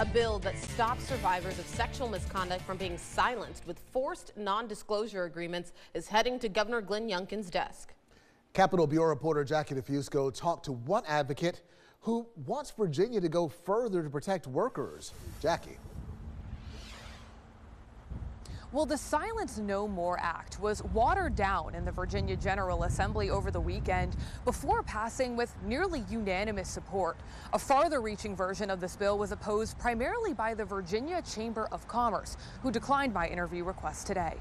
A bill that stops survivors of sexual misconduct from being silenced with forced non-disclosure agreements is heading to Governor Glenn Youngkin's desk. Capitol Bureau reporter Jackie DeFusco talked to one advocate who wants Virginia to go further to protect workers. Jackie. Well, the Silence No More Act was watered down in the Virginia General Assembly over the weekend before passing with nearly unanimous support. A farther-reaching version of this bill was opposed primarily by the Virginia Chamber of Commerce, who declined my interview request today.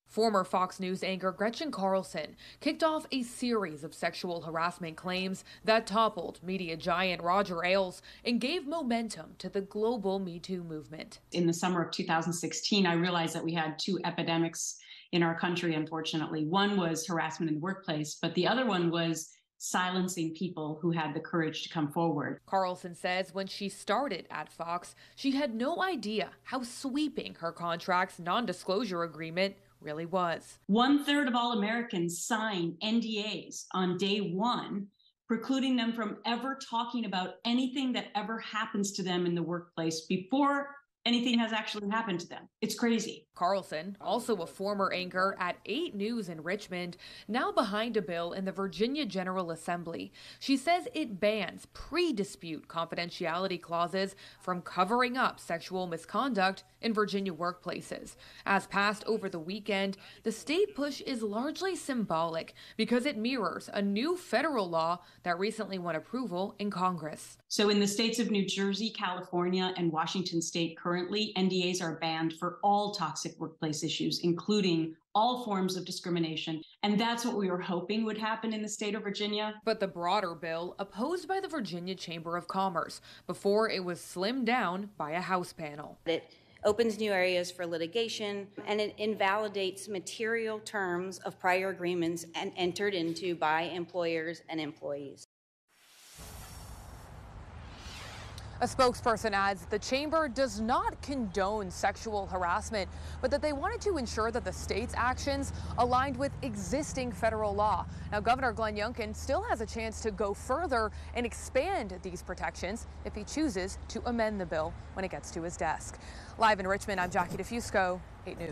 Former Fox News anchor Gretchen Carlson kicked off a series of sexual harassment claims that toppled media giant Roger Ailes and gave momentum to the global Me Too movement. In the summer of 2016, I realized that we had two epidemics in our country, unfortunately. One was harassment in the workplace, but the other one was silencing people who had the courage to come forward. Carlson says when she started at Fox, she had no idea how sweeping her contract's non-disclosure agreement really was. 1/3 of all Americans sign NDAs on day one, precluding them from ever talking about anything that ever happens to them in the workplace before anything has actually happened to them. It's crazy. Carlson, also a former anchor at 8 News in Richmond, now behind a bill in the Virginia General Assembly. She says it bans pre-dispute confidentiality clauses from covering up sexual misconduct in Virginia workplaces. As passed over the weekend, the state push is largely symbolic because it mirrors a new federal law that recently won approval in Congress. So in the states of New Jersey, California, and Washington state, currently NDAs are banned for all toxic workplace issues, including all forms of discrimination. And that's what we were hoping would happen in the state of Virginia. But the broader bill opposed by the Virginia Chamber of Commerce before it was slimmed down by a House panel. It opens new areas for litigation, and it invalidates material terms of prior agreements and entered into by employers and employees. A spokesperson adds the chamber does not condone sexual harassment, but that they wanted to ensure that the state's actions aligned with existing federal law. Now, Governor Glenn Youngkin still has a chance to go further and expand these protections if he chooses to amend the bill when it gets to his desk. Live in Richmond, I'm Jackie DeFusco, 8 News.